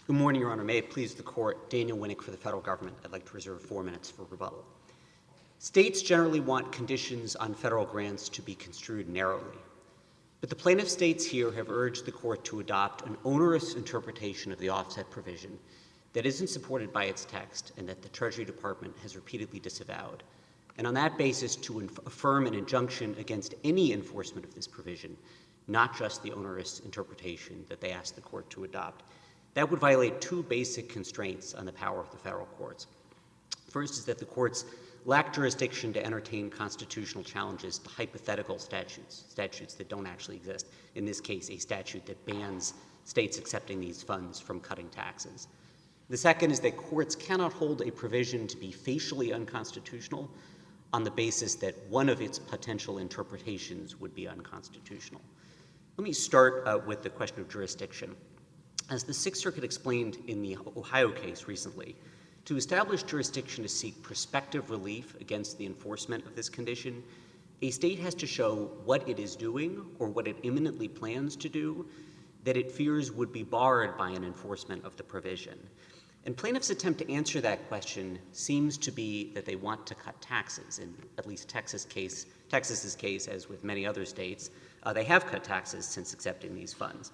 Good morning, Your Honor. May it please the Court, Daniel Winik for the federal government. I'd like to reserve 4 minutes for rebuttal. States generally want conditions on federal grants to be construed narrowly, but the plaintiff states here have urged the Court to adopt an onerous interpretation of the offset provision that isn't supported by its text and that the Treasury Department has repeatedly disavowed, and on that basis to affirm an injunction against any enforcement of this provision, not just the onerous interpretation that they asked the Court to adopt. That would violate 2 basic constraints on the power of the federal courts. First is that the courts lack jurisdiction to entertain constitutional challenges to hypothetical statutes that don't actually exist. In this case, a statute that bans states accepting these funds from cutting taxes. The second is that courts cannot hold a provision to be facially unconstitutional on the basis that one of its potential interpretations would be unconstitutional. Let me start with the question of jurisdiction. As the Sixth Circuit explained in the Ohio case recently, to establish jurisdiction to seek prospective relief against the enforcement of this condition, a state has to show what it is doing or what it imminently plans to do that it fears would be barred by an enforcement of the provision. And plaintiffs' attempt to answer that question seems to be that they want to cut taxes. In at least Texas's case, as with many other states, they have cut taxes since accepting these funds.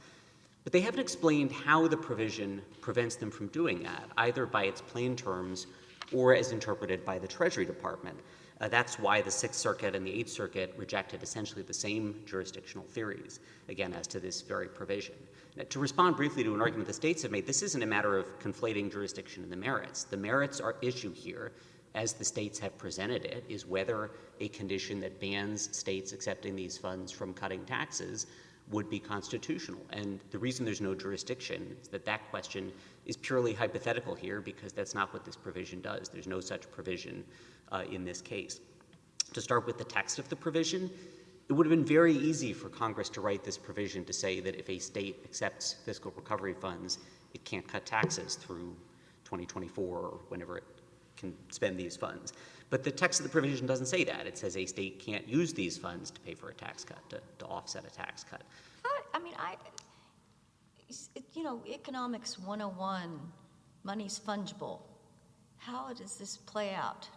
But they haven't explained how the provision prevents them from doing that, either by its plain terms or as interpreted by the Treasury Department. That's why the Sixth Circuit and the Eighth Circuit rejected essentially the same jurisdictional theories, again, as to this very provision. Now, to respond briefly to an argument the states have made, this isn't a matter of conflating jurisdiction and the merits. The merits are issue here, as the states have presented it, is whether a condition that bans states accepting these funds from cutting taxes would be constitutional. And the reason there's no jurisdiction is that that question is purely hypothetical here because that's not what this provision does. There's no such provision in this case. To start with the text of the provision, it would have been very easy for Congress to write this provision to say that if a state accepts fiscal recovery funds, it can't cut taxes through 2024 or whenever it can spend these funds. But the text of the provision doesn't say that. It says a state can't use these funds to pay for a tax cut, to offset a tax cut. Economics 101, money's fungible. How does this play out?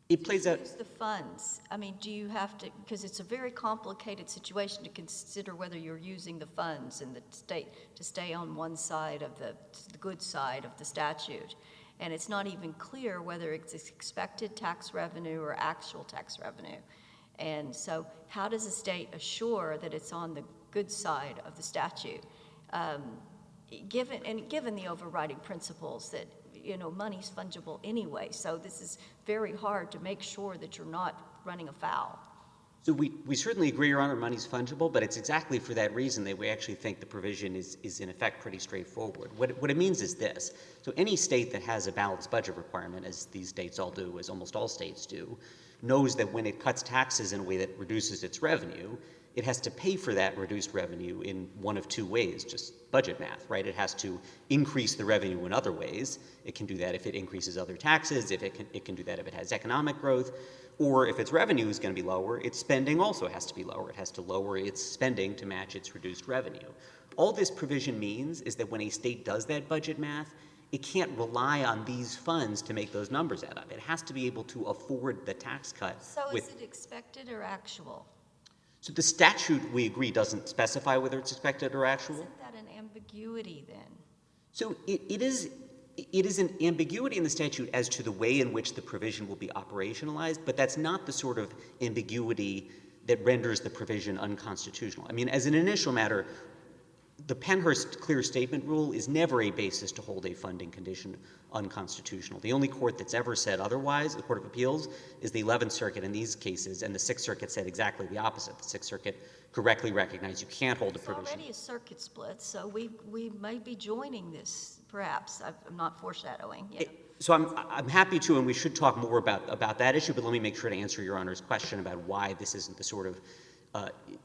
It plays out. Use the funds. Do you have to, because it's a very complicated situation to consider whether you're using the funds in the state to stay on one side of the good side of the statute. And it's not even clear whether it's expected tax revenue or actual tax revenue. And so how does a state assure that it's on the good side of the statute, given the overriding principles that, money's fungible anyway. So this is very hard to make sure that you're not running afoul. So we certainly agree, Your Honor, money's fungible, but it's exactly for that reason that we actually think the provision is in effect pretty straightforward. What it means is this. So any state that has a balanced budget requirement, as these states all do, as almost all states do, knows that when it cuts taxes in a way that reduces its revenue, it has to pay for that reduced revenue in one of 2 ways, just budget math, right? It has to increase the revenue in other ways. It can do that if it increases other taxes, it can do that if it has economic growth, or if its revenue is going to be lower, its spending also has to be lower. It has to lower its spending to match its reduced revenue. All this provision means is that when a state does that budget math, it can't rely on these funds to make those numbers add up. It has to be able to afford the tax cut. So is it expected or actual? So the statute, we agree, doesn't specify whether it's expected or actual. Isn't that an ambiguity then? So it is an ambiguity in the statute as to the way in which the provision will be operationalized, but that's not the sort of ambiguity that renders the provision unconstitutional. As an initial matter, the Pennhurst clear statement rule is never a basis to hold a funding condition unconstitutional. The only court that's ever said otherwise, the Court of Appeals, is the 11th Circuit in these cases, and the 6th Circuit said exactly the opposite. The 6th Circuit correctly recognized you can't hold a provision. It's already a circuit split, so we might be joining this, perhaps. I'm not foreshadowing. Yeah. So I'm happy to, and we should talk more about that issue, but let me make sure to answer Your Honor's question about why this isn't the sort of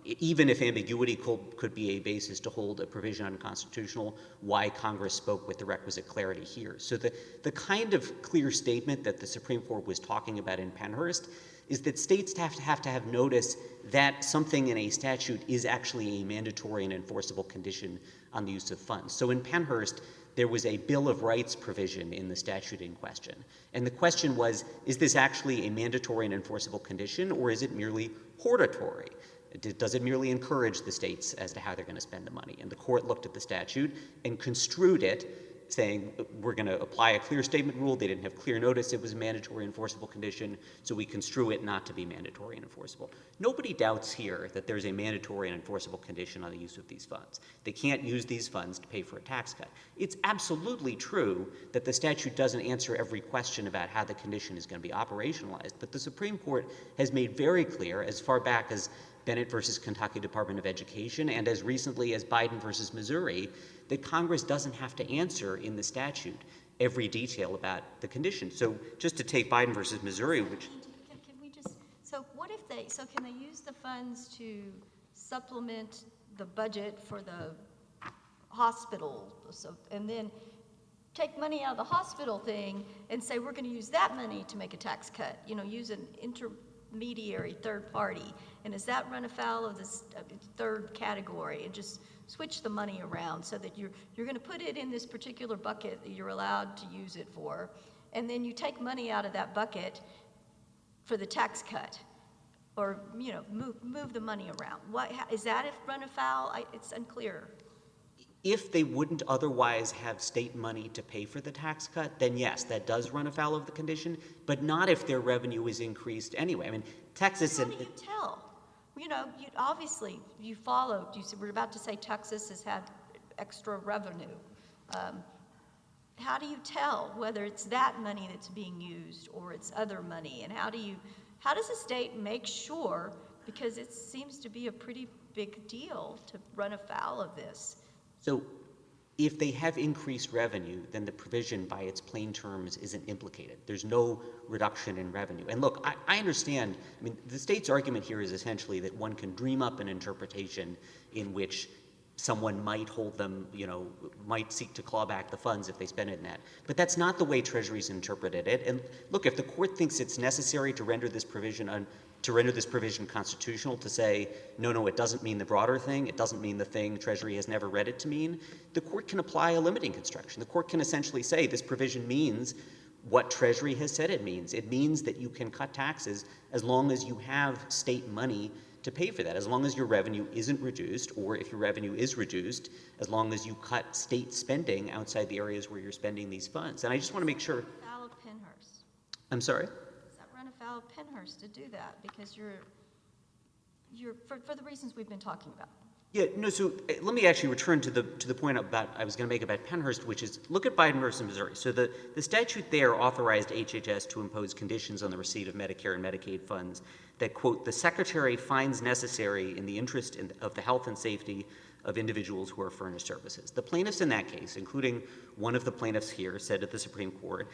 even if ambiguity could be a basis to hold a provision unconstitutional, why Congress spoke with the requisite clarity here. So the kind of clear statement that the Supreme Court was talking about in Pennhurst is that states have to have notice that something in a statute is actually a mandatory and enforceable condition on the use of funds. So in Pennhurst, there was a Bill of Rights provision in the statute in question. And the question was, is this actually a mandatory and enforceable condition, or is it merely hortatory? Does it merely encourage the states as to how they're going to spend the money? And the court looked at the statute and construed it, saying we're going to apply a clear statement rule. They didn't have clear notice it was a mandatory enforceable condition, so we construe it not to be mandatory and enforceable. Nobody doubts here that there's a mandatory and enforceable condition on the use of these funds. They can't use these funds to pay for a tax cut. It's absolutely true that the statute doesn't answer every question about how the condition is going to be operationalized, but the Supreme Court has made very clear, as far back as Bennett versus Kentucky Department of Education, and as recently as Biden versus Missouri, that Congress doesn't have to answer in the statute every detail about the condition. So just to take Biden versus Missouri, which... Can we just, so what if they, so can they use the funds to supplement the budget for the hospital, so, and then take money out of the hospital thing and say, we're gonna use that money to make a tax cut, you know, use an intermediary third party, and does that run afoul of this third category, and just switch the money around so that you're going to put it in this particular bucket that you're allowed to use it for, and then you take money out of that bucket for the tax cut, or you know, move the money around. What is that? If run afoul, it's unclear. If they wouldn't otherwise have state money to pay for the tax cut, then yes, that does run afoul of the condition, but not if their revenue is increased anyway. I mean, Texas... How do you tell? You know, obviously, you followed. We're about to say Texas has had extra revenue. How do you tell whether it's that money that's being used or it's other money? And how does a state make sure, because it seems to be a pretty big deal to run afoul of this? So if they have increased revenue, then the provision by its plain terms isn't implicated. There's no reduction in revenue. And look, I understand, I mean, the state's argument here is essentially that one can dream up an interpretation in which someone might hold them, you know, might seek to claw back the funds if they spend it in that. But that's not the way Treasury's interpreted it. And look, if the court thinks it's necessary to render this provision constitutional, to say, no, it doesn't mean the broader thing, it doesn't mean the thing Treasury has never read it to mean, the court can apply a limiting construction. The court can essentially say this provision means what Treasury has said it means. It means that you can cut taxes as long as you have state money to pay for that, as long as your revenue isn't reduced, or if your revenue is reduced, as long as you cut state spending outside the areas where you're spending these funds. And I just want to make sure... Afoul of Pennhurst. I'm sorry? Does that run afoul of Pennhurst to do that? Because you're for the reasons we've been talking about. Yeah, no, so let me actually return to the point about I was going to make about Pennhurst, which is, look at Biden versus Missouri. So the statute there authorized HHS to impose conditions on the receipt of Medicare and Medicaid funds that, quote, the secretary finds necessary in the interest of the health and safety of individuals who are furnished services. The plaintiffs in that case, including one of the plaintiffs here, said at the Supreme Court,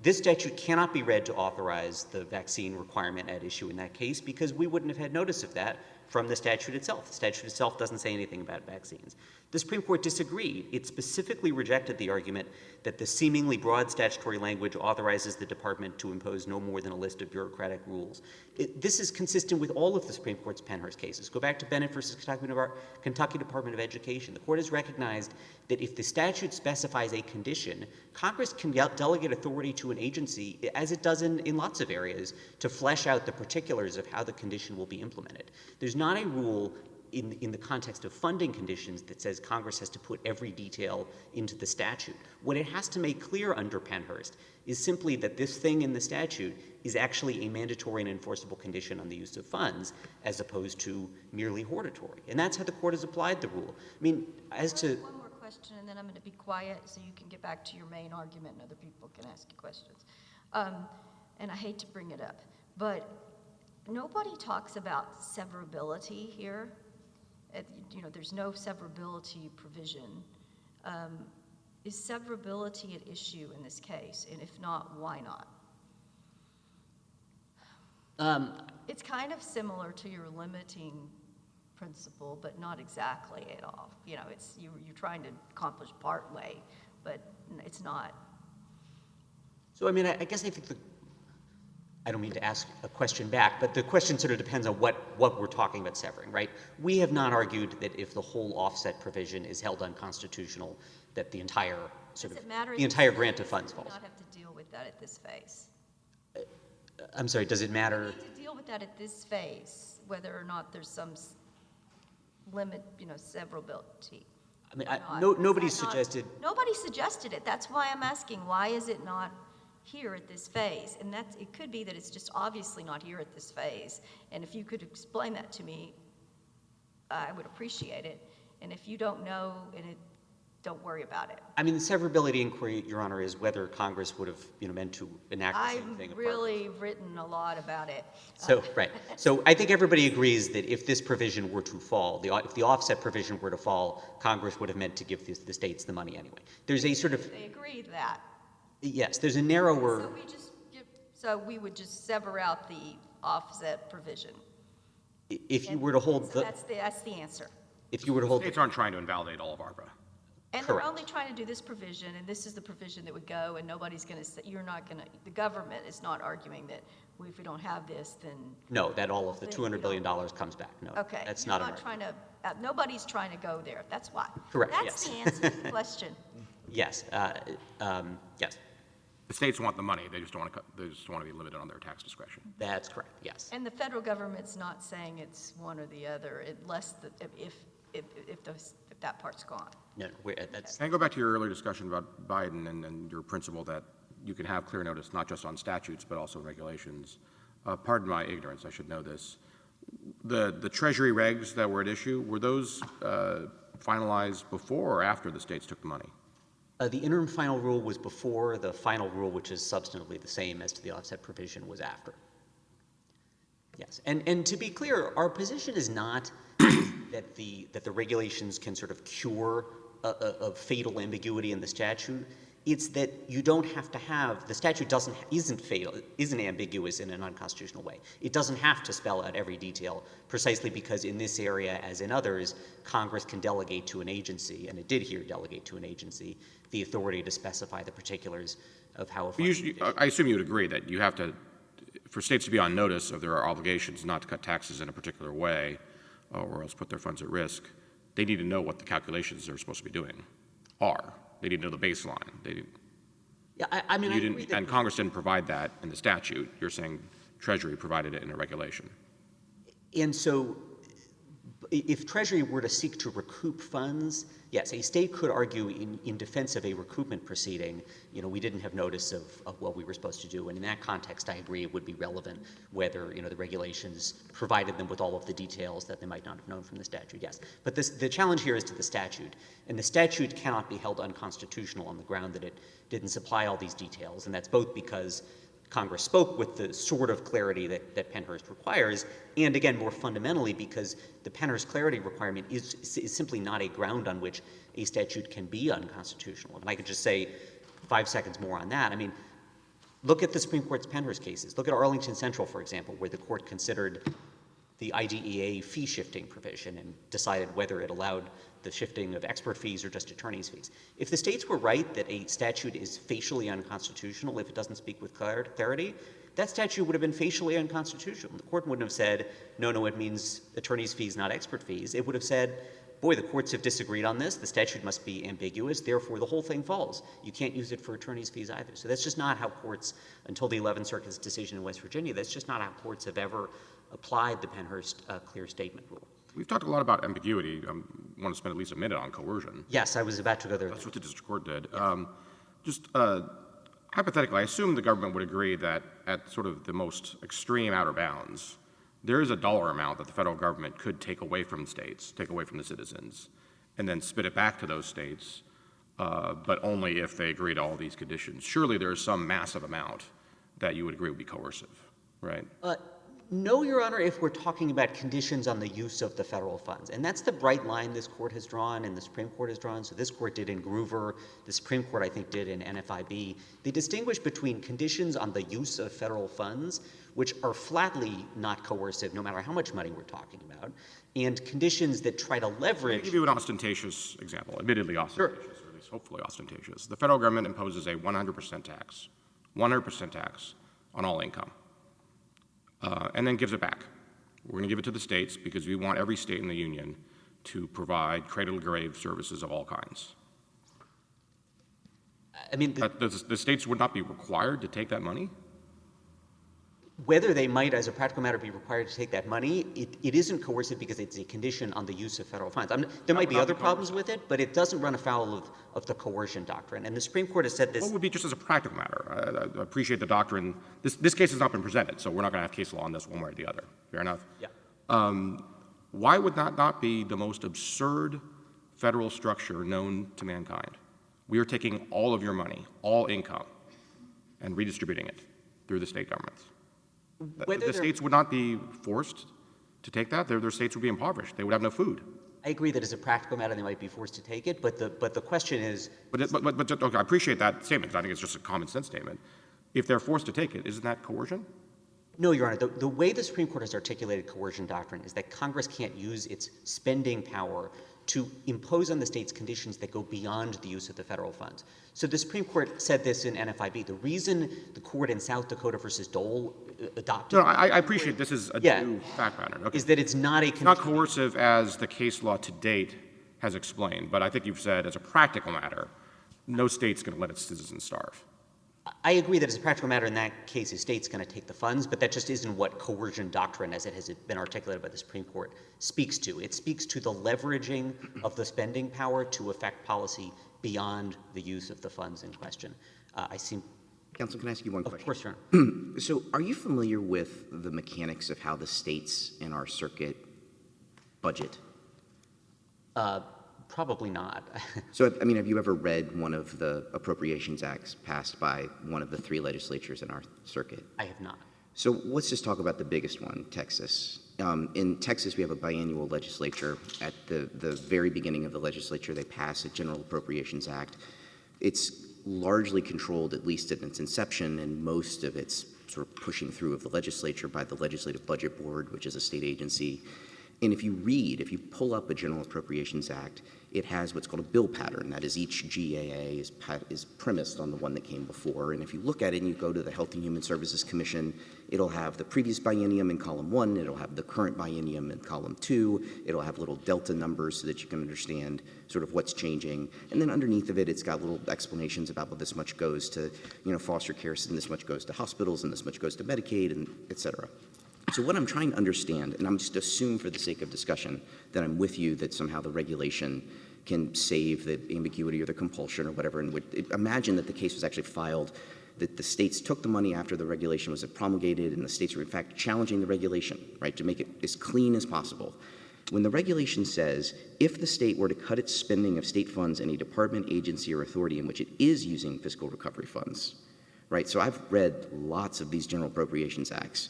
this statute cannot be read to authorize the vaccine requirement at issue in that case because we wouldn't have had notice of that from the statute itself. The statute itself doesn't say anything about vaccines. The Supreme Court disagreed. It specifically rejected the argument that the seemingly broad statutory language authorizes the department to impose no more than a list of bureaucratic rules. This is consistent with all of the Supreme Court's Pennhurst cases. Go back to Bennett versus Kentucky Department of Education. The court has recognized that if the statute specifies a condition, Congress can delegate authority to an agency, as it does in lots of areas, to flesh out the particulars of how the condition will be implemented. There's not a rule in the context of funding conditions that says Congress has to put every detail into the statute. What it has to make clear under Pennhurst is simply that this thing in the statute is actually a mandatory and enforceable condition on the use of funds, as opposed to merely hortatory. And that's how the court has applied the rule. I mean, as to... One more question, and then I'm going to be quiet so you can get back to your main argument and other people can ask you questions. And I hate to bring it up, but nobody talks about severability here. You know, there's no severability provision. Is severability at issue in this case? And if not, why not? It's kind of similar to your limiting principle, but not exactly at all. You know, it's you're trying to accomplish part way, but it's not. So, I mean, I guess I think I don't mean to ask a question back, but the question sort of depends on what we're talking about severing, right? We have not argued that if the whole offset provision is held unconstitutional, that the entire grant of funds falls. We do not have to deal with that at this phase. I'm sorry, does it matter? We need to deal with that at this phase, whether or not there's some limit, severability. I mean, nobody suggested. Nobody suggested it. That's why I'm asking, why is it not here at this phase? And it could be that it's just obviously not here at this phase. And if you could explain that to me, I would appreciate it. And if you don't know, don't worry about it. I mean, the severability inquiry, Your Honor, is whether Congress would have, meant to enact the same thing. I've really written a lot about it. So, right. So I think everybody agrees that if this provision were to fall, if the offset provision were to fall, Congress would have meant to give the states the money anyway. There's a sort of... They agree to that. Yes, there's a narrower... So we would just sever out the offset provision. If you were to hold the... That's the answer. If you were to hold... States aren't trying to invalidate all of ARPA. And Correct. they're only trying to do this provision, and this is the provision that would go, and nobody's going to say, the government is not arguing that if we don't have this, then... No, that all of the $200 billion comes back. No, Okay. that's not an argument. Nobody's trying to go there. That's why. Correct, That's the answer to the question. Yes, yes, The states want the money. They just don't want to be limited on their tax discretion. that's correct, yes. And the federal government's not saying it's one or the other, unless if that part's gone. No, that's... And go back to your earlier discussion about Biden and your principle that you can have clear notice not just on statutes but also regulations. Pardon my ignorance, I should know this. The Treasury regs that were at issue, were those finalized before or after the states took the money? The interim final rule was before. The final rule, which is substantively the same as to the offset provision, was after. Yes, and to be clear, our position is not that the regulations can sort of cure a fatal ambiguity in the statute. It's that you don't have to have, the statute isn't ambiguous in an unconstitutional way. It doesn't have to spell out every detail, precisely because in this area, as in others, Congress can delegate to an agency, and it did here delegate to an agency, the authority to specify the particulars of how a fund... I assume you would agree that you have to, for states to be on notice of their obligations not to cut taxes in a particular way, or else put their funds at risk, they need to know what the calculations they're supposed to be doing are. They need to know the baseline. Yeah, I mean, I agree that... And Congress didn't provide that in the statute. You're saying Treasury provided it in a regulation. And so if Treasury were to seek to recoup funds, yes, a state could argue in defense of a recoupment proceeding, we didn't have notice of what we were supposed to do. And in that context, I agree it would be relevant whether, the regulations provided them with all of the details that they might not have known from the statute, yes. But the challenge here is to the statute. And the statute cannot be held unconstitutional on the ground that it didn't supply all these details. And that's both because Congress spoke with the sort of clarity that Pennhurst requires, and again, more fundamentally, because the Pennhurst clarity requirement is simply not a ground on which a statute can be unconstitutional. And I could just say 5 seconds more on that. I mean, look at the Supreme Court's Pennhurst cases. Look at Arlington Central, for example, where the court considered the IDEA fee shifting provision and decided whether it allowed the shifting of expert fees or just attorney's fees. If the states were right that a statute is facially unconstitutional if it doesn't speak with clarity, that statute would have been facially unconstitutional. The court wouldn't have said, no, it means attorney's fees, not expert fees. It would have said, boy, the courts have disagreed on this. The statute must be ambiguous. Therefore, the whole thing falls. You can't use it for attorney's fees either. So that's just not how courts, until the 11th Circuit's decision in West Virginia, that's just not how courts have ever applied the Pennhurst clear statement rule. We've talked a lot about ambiguity. I want to spend at least a minute on coercion. Yes, I was about to go there. That's what the district court did. Just hypothetically, I assume the government would agree that at sort of the most extreme outer bounds, there is a dollar amount that the federal government could take away from states, take away from the citizens, and then spit it back to those states, but only if they agree to all these conditions. Surely there is some massive amount that you would agree would be coercive, right? No, Your Honor, if we're talking about conditions on the use of the federal funds. And that's the bright line this court has drawn and the Supreme Court has drawn. So this court did in Groover. The Supreme Court, I think, did in NFIB. They distinguish between conditions on the use of federal funds, which are flatly not coercive no matter how much money we're talking about, and conditions that try to leverage... I'll give you an ostentatious example, admittedly ostentatious, or at least hopefully ostentatious. The federal government imposes a 100% tax on all income. and then gives it back. We're going to give it to the states because we want every state in the union to provide cradle-to-grave services of all kinds. I mean, The states would not be required to take that money? whether they might, as a practical matter, be required to take that money, it isn't coercive because it's a condition on the use of federal funds. There might be other problems with it, but it doesn't run afoul of the coercion doctrine. And the Supreme Court has said this. What would be just as a practical matter? I appreciate the doctrine. This case has not been presented, so we're not going to have case law on this one way or the other. Fair enough? Yeah. Why would that not be the most absurd federal structure known to mankind? We are taking all of your money, all income, and redistributing it through the state governments. The states would not be forced to take that. Their states would be impoverished. They would have no food. I agree that as a practical matter, they might be forced to take it, but the question is. Okay, I appreciate that statement because I think it's just a common sense statement. If they're forced to take it, isn't that coercion? No, Your Honor. The way the Supreme Court has articulated coercion doctrine is that Congress can't use its spending power to impose on the states conditions that go beyond the use of the federal funds. So the Supreme Court said this in NFIB. The reason the court in South Dakota versus Dole adopted. No, I appreciate this is a new fact pattern. Okay. Is that it's not a. It's not coercive as the case law to date has explained, but I think you've said as a practical matter, no state's going to let its citizens starve. I agree that as a practical matter in that case, the state's going to take the funds, but that just isn't what coercion doctrine, as it has been articulated by the Supreme Court, speaks to. It speaks to the leveraging of the spending power to affect policy beyond the use of the funds in question. Counsel, can I ask you one question? Of course, Your Honor. So are you familiar with the mechanics of how the states in our circuit budget? Probably not. So, I mean, have you ever read one of the Appropriations Acts passed by one of the three legislatures in our circuit? I have not. So let's just talk about the biggest one, Texas. In Texas, we have a biannual legislature. At the very beginning of the legislature, they pass a General Appropriations Act. It's largely controlled, at least at its inception, and most of its sort of pushing through of the legislature by the Legislative Budget Board, which is a state agency. And if you pull up a General Appropriations Act, it has what's called a bill pattern. That is, each GAA is premised on the one that came before. And if you look at it and you go to the Health and Human Services Commission, it'll have the previous biennium in column 1, it'll have the current biennium in column 2, it'll have little delta numbers so that you can understand sort of what's changing. And then underneath of it, it's got little explanations about, well, this much goes to, foster care, and this much goes to hospitals, and this much goes to Medicaid, and et cetera. So what I'm trying to understand, and I'm just assume for the sake of discussion that I'm with you that somehow the regulation can save the ambiguity or the compulsion or whatever, and imagine that the case was actually filed, that the states took the money after the regulation was promulgated, and the states were in fact challenging the regulation, right, to make it as clean as possible. When the regulation says, if the state were to cut its spending of state funds in a department, agency, or authority in which it is using fiscal recovery funds, right, so I've read lots of these General Appropriations Acts.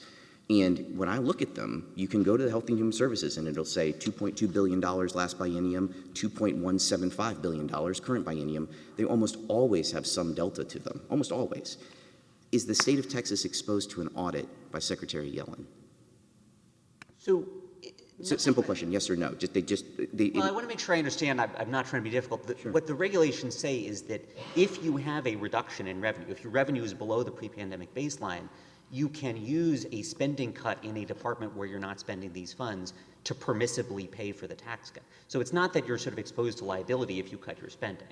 And when I look at them, you can go to the Health and Human Services and it'll say $2.2 billion last biennium, $2.175 billion current biennium. They almost always have some delta to them, almost always. Is the state of Texas exposed to an audit by Secretary Yellen? So, simple question, yes or no? Well, I want to make sure I understand. I'm not trying to be difficult. Sure. What the regulations say is that if you have a reduction in revenue, if your revenue is below the pre-pandemic baseline, you can use a spending cut in a department where you're not spending these funds to permissibly pay for the tax cut. So it's not that you're sort of exposed to liability if you cut your spending.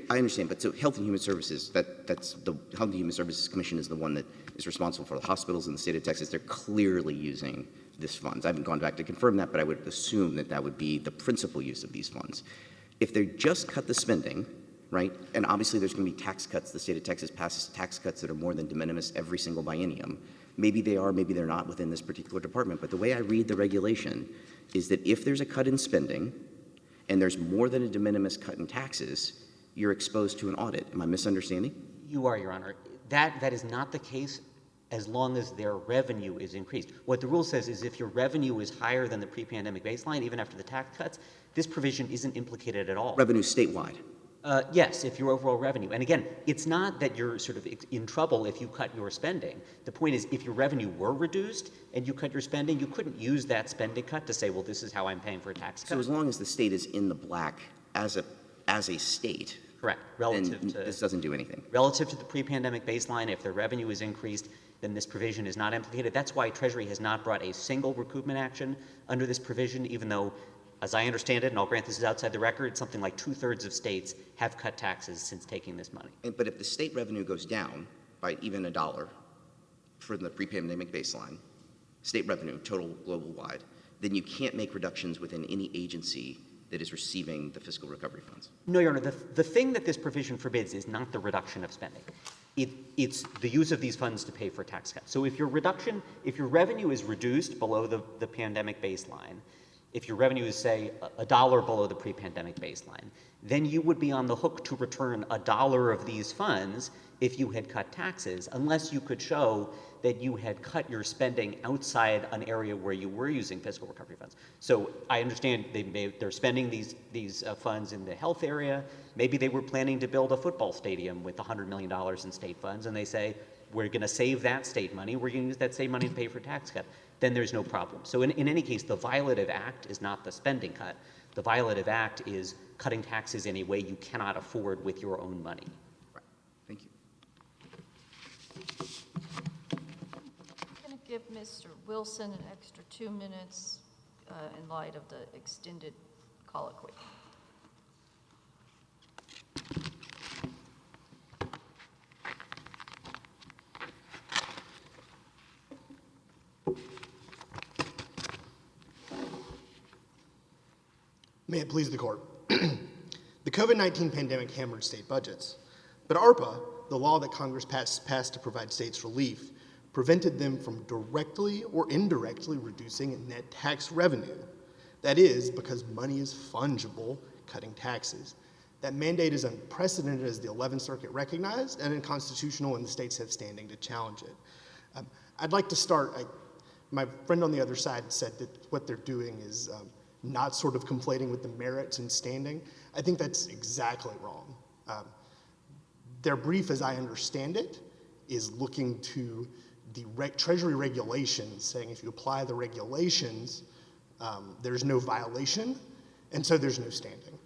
I understand, but so Health and Human Services, that's the Health and Human Services Commission is the one that is responsible for the hospitals in the state of Texas. They're clearly using these funds. I haven't gone back to confirm that, but I would assume that would be the principal use of these funds. If they just cut the spending, right, and obviously there's going to be tax cuts. The state of Texas passes tax cuts that are more than de minimis every single biennium. Maybe they are, maybe they're not within this particular department. But the way I read the regulation is that if there's a cut in spending and there's more than a de minimis cut in taxes, you're exposed to an audit. Am I misunderstanding? You are, Your Honor. That is not the case as long as their revenue is increased. What the rule says is if your revenue is higher than the pre-pandemic baseline, even after the tax cuts, this provision isn't implicated at all. Revenue statewide. Yes, if your overall revenue. And again, it's not that you're sort of in trouble if you cut your spending. The point is if your revenue were reduced and you cut your spending, you couldn't use that spending cut to say, well, this is how I'm paying for a tax cut. So as long as the state is in the black as a state, correct, relative then to this doesn't do anything. Relative to the pre-pandemic baseline, if their revenue is increased, then this provision is not implicated. That's why Treasury has not brought a single recoupment action under this provision, even though, as I understand it, and I'll grant this is outside the record, something like 2/3 of states have cut taxes since taking this money. But if the state revenue goes down by even $1 for the pre-pandemic baseline, state revenue, total global-wide, then you can't make reductions within any agency that is receiving the fiscal recovery funds. No, Your Honor, the thing that this provision forbids is not the reduction of spending. It's the use of these funds to pay for tax cuts. So if your revenue is reduced below the pandemic baseline, if your revenue is, say, $1 below the pre-pandemic baseline, then you would be on the hook to return $1 of these funds if you had cut taxes, unless you could show that you had cut your spending outside an area where you were using fiscal recovery funds. So I understand they're spending these funds in the health area. Maybe they were planning to build a football stadium with $100 million in state funds, and they say, we're going to save that state money. We're going to use that state money to pay for tax cut. Then there's no problem. So in any case, the violative act is not the spending cut. The violative act is cutting taxes in a way you cannot afford with your own money. Right. Thank you. I'm going to give Mr. Wilson an extra 2 minutes in light of the extended colloquy. May it please the court. The COVID-19 pandemic hammered state budgets, but ARPA, the law that Congress passed to provide states relief, prevented them from directly or indirectly reducing net tax revenue. That is, because money is fungible, cutting taxes. That mandate is unprecedented, as the 11th Circuit recognized, and unconstitutional, and the states have standing to challenge it. I'd like to start, my friend on the other side said that what they're doing is not sort of conflating with the merits and standing. I think that's exactly wrong. Their brief, as I understand it, is looking to the Treasury regulations, saying if you apply the regulations, there's no violation, and so there's no standing.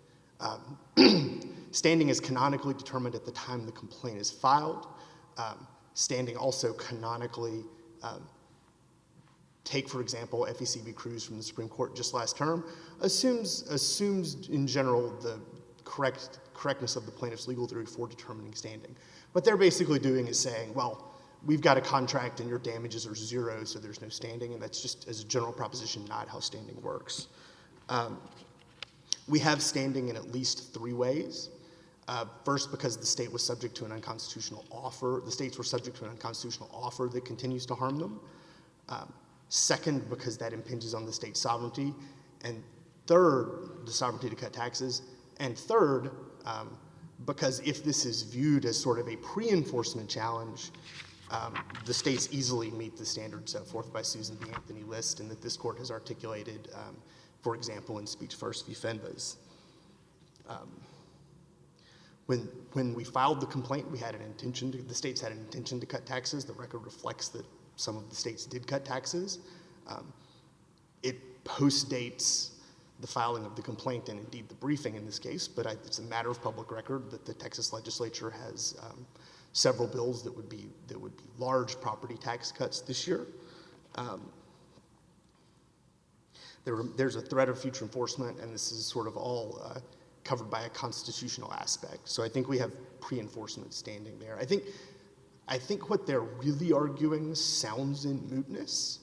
Standing is canonically determined at the time the complaint is filed. Standing also canonically take, for example, FEC v. Cruz from the Supreme Court just last term, assumes in general the correctness of the plaintiff's legal theory for determining standing. What they're basically doing is saying, well, we've got a contract and your damages are zero, so there's no standing, and that's just, as a general proposition, not how standing works. We have standing in at least 3 ways. First, because the state was subject to an unconstitutional offer. The states were subject to an unconstitutional offer that continues to harm them. Second, because that impinges on the state's sovereignty. And third, the sovereignty to cut taxes. And third, because if this is viewed as sort of a pre-enforcement challenge, the states easily meet the standards set forth by Susan B. Anthony List and that this court has articulated, for example, in Speech First v. Fenves. When we filed the complaint, we had an intention the states had an intention to cut taxes. The record reflects that some of the states did cut taxes. It postdates the filing of the complaint and indeed the briefing in this case, but it's a matter of public record that the Texas legislature has several bills that would be large property tax cuts this year. There's a threat of future enforcement, and this is sort of all covered by a constitutional aspect. So I think we have pre-enforcement standing there. I think what they're really arguing sounds in mootness,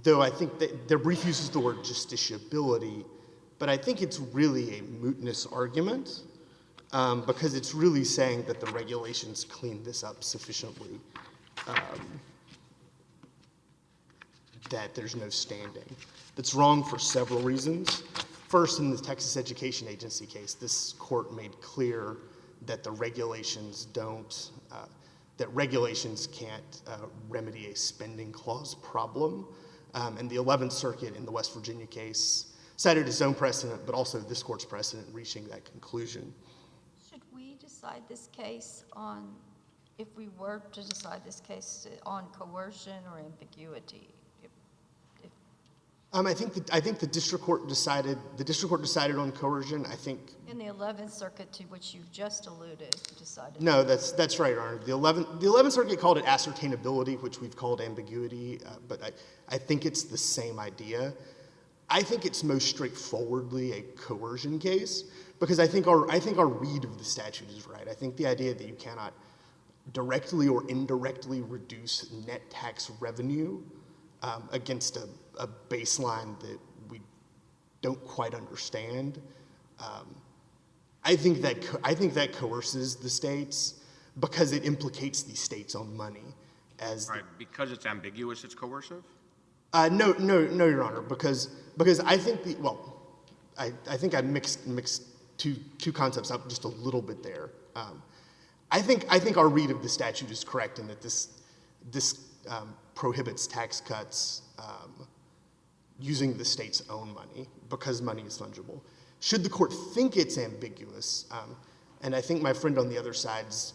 though I think that their brief uses the word justiciability, but I think it's really a mootness argument because it's really saying that the regulations clean this up sufficiently that there's no standing. That's wrong for several reasons. First, in the Texas Education Agency case, this court made clear that the regulations that regulations can't remedy a spending clause problem. And the 11th Circuit in the West Virginia case cited its own precedent, but also this court's precedent in reaching that conclusion. Should we decide this case on, if we were to decide this case on coercion or ambiguity? I think the district court decided on coercion. I think In the 11th Circuit, to which you've just alluded, decided. no, that's right, Your Honor. The 11th Circuit called it ascertainability, which we've called ambiguity, but I think it's the same idea. I think it's most straightforwardly a coercion case because I think our read of the statute is right. I think the idea that you cannot directly or indirectly reduce net tax revenue against a baseline that we don't quite understand. I think that coerces the states because it implicates the states' own money as Right, because it's ambiguous, it's coercive? no, Your Honor, because I think I think I mixed two concepts up just a little bit there. I think our read of the statute is correct in that this prohibits tax cuts using the state's own money because money is fungible. Should the court think it's ambiguous, and I think my friend on the other side's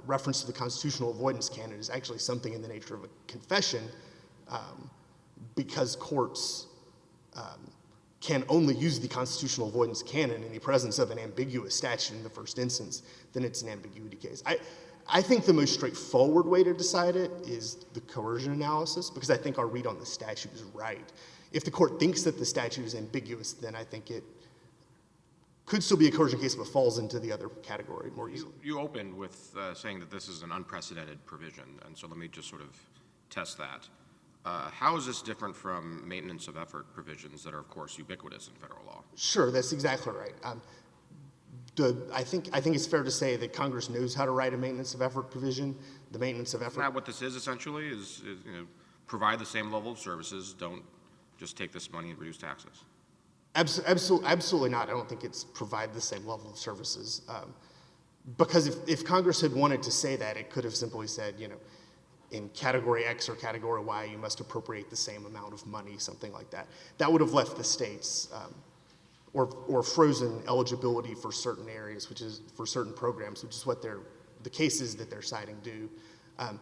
reference to the constitutional avoidance canon is actually something in the nature of a confession, because courts can only use the constitutional avoidance canon in the presence of an ambiguous statute in the first instance, then it's an ambiguity case. I think the most straightforward way to decide it is the coercion analysis because I think our read on the statute is right. If the court thinks that the statute is ambiguous, then I think it could still be a coercion case but falls into the other category more easily. You opened with saying that this is an unprecedented provision, and so let me just sort of test that. How is this different from maintenance of effort provisions that are, of course, ubiquitous in federal law? Sure, that's exactly right. I think it's fair to say that Congress knows how to write a maintenance of effort provision. The maintenance of effort. Isn't that what this is essentially? Is provide the same level of services. Don't just take this money and reduce taxes. Absolutely not. I don't think it's provide the same level of services. Because if Congress had wanted to say that, it could have simply said, in category X or category Y, you must appropriate the same amount of money, something like that. That would have left the states or frozen eligibility for certain areas, which is for certain programs, which is what the cases that they're citing do. I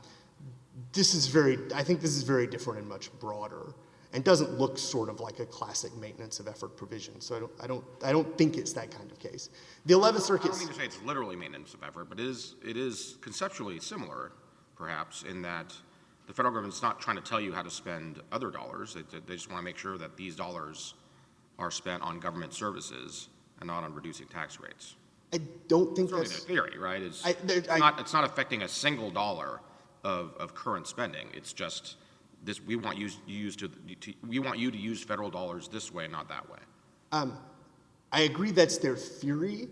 think this is very different and much broader, and doesn't look sort of like a classic maintenance of effort provision. So I don't think it's that kind of case. The 11th Circuit. I don't mean to say it's literally maintenance of effort, but it is conceptually similar, perhaps, in that the federal government's not trying to tell you how to spend other dollars. They just want to make sure that these dollars are spent on government services and not on reducing tax rates. I don't think Certainly that's the theory, right? It's not affecting a single dollar of current spending. It's just this. We want you to use federal dollars this way, not that way. I agree that's their theory.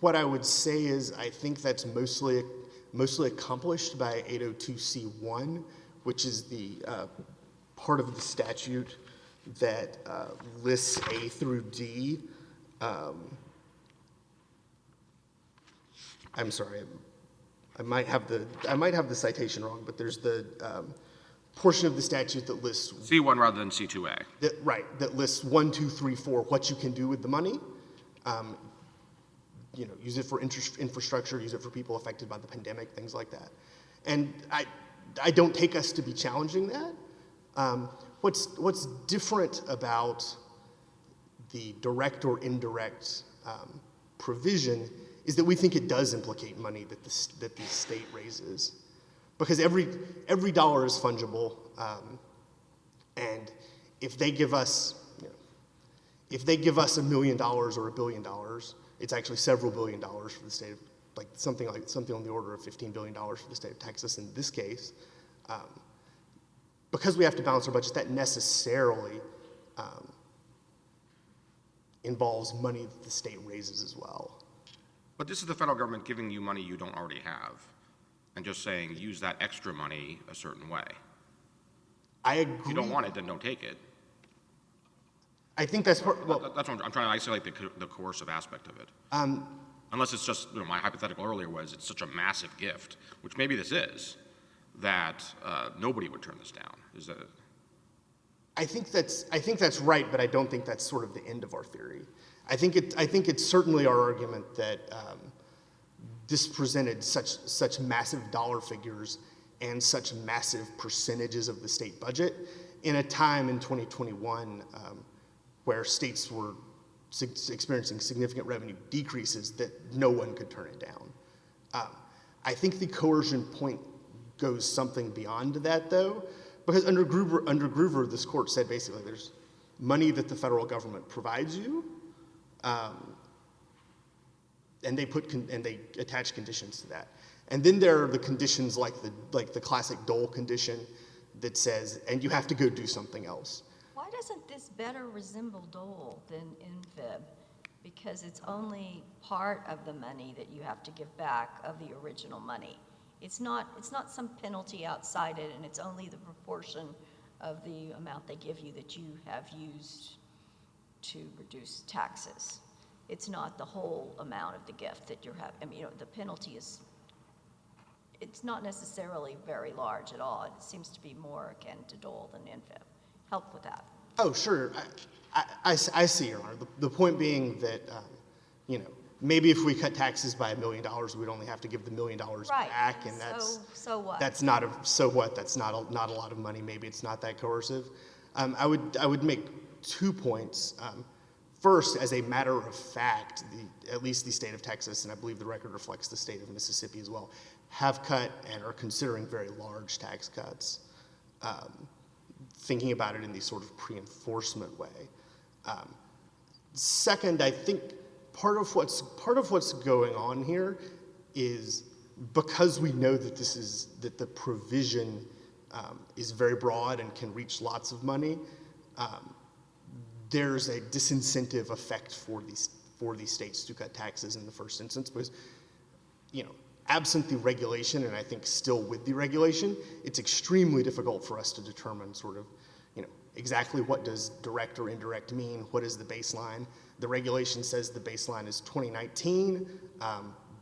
What I would say is I think that's mostly accomplished by 802C1, which is the part of the statute that lists A through D. I'm sorry, I might have the citation wrong, but there's the portion of the statute that lists C1 rather than C2A. that lists 1, 2, 3, 4 what you can do with the money. Use it for infrastructure, use it for people affected by the pandemic, things like that. And I don't take us to be challenging that. What's different about the direct or indirect provision is that we think it does implicate money that the state raises, because every dollar is fungible, and if they give us $1 million or $1 billion, it's actually several $billion for the state of, something on the order of $15 billion for the state of Texas in this case. Because we have to balance our budget, that necessarily involves money that the state raises as well. But this is the federal government giving you money you don't already have and just saying use that extra money a certain way. I agree. If you don't want it, then don't take it. I think that's That's what I'm trying to isolate the coercive aspect of it. Unless it's just, my hypothetical earlier was it's such a massive gift, which maybe this is, that nobody would turn this down. Is that? I think that's right, but I don't think that's sort of the end of our theory. I think it's certainly our argument that this presented such massive dollar figures and such massive percentages of the state budget in a time in 2021 where states were experiencing significant revenue decreases that no one could turn it down. I think the coercion point goes something beyond that, though, because under Groover, this court said basically there's money that the federal government provides you, and they attach conditions to that. And then there are the conditions like the classic Dole condition that says, and you have to go do something else. Why doesn't this better resemble Dole than INFIB? Because it's only part of the money that you have to give back of the original money. It's not some penalty outside it, and it's only the proportion of the amount they give you that you have used to reduce taxes. It's not the whole amount of the gift that you're having. I mean, the penalty it's not necessarily very large at all. It seems to be more akin to Dole than INFIB. Help with that. Oh, sure. I see, Your Honor. The point being that, maybe if we cut taxes by $1 million, we'd only have to give the $1 million back, and so what? That's not That's not a lot of money. Maybe it's not that coercive. I would make 2 points. First, as a matter of fact, at least the state of Texas, and I believe the record reflects the state of Mississippi as well, have cut and are considering very large tax cuts. Thinking about it in the sort of pre-enforcement way. Second, I think part of what's going on here is because we know that that the provision is very broad and can reach lots of money. There's a disincentive effect for these states to cut taxes in the first instance because, absent the regulation, and I think still with the regulation, it's extremely difficult for us to determine sort of, exactly what does direct or indirect mean, what is the baseline. The regulation says the baseline is 2019,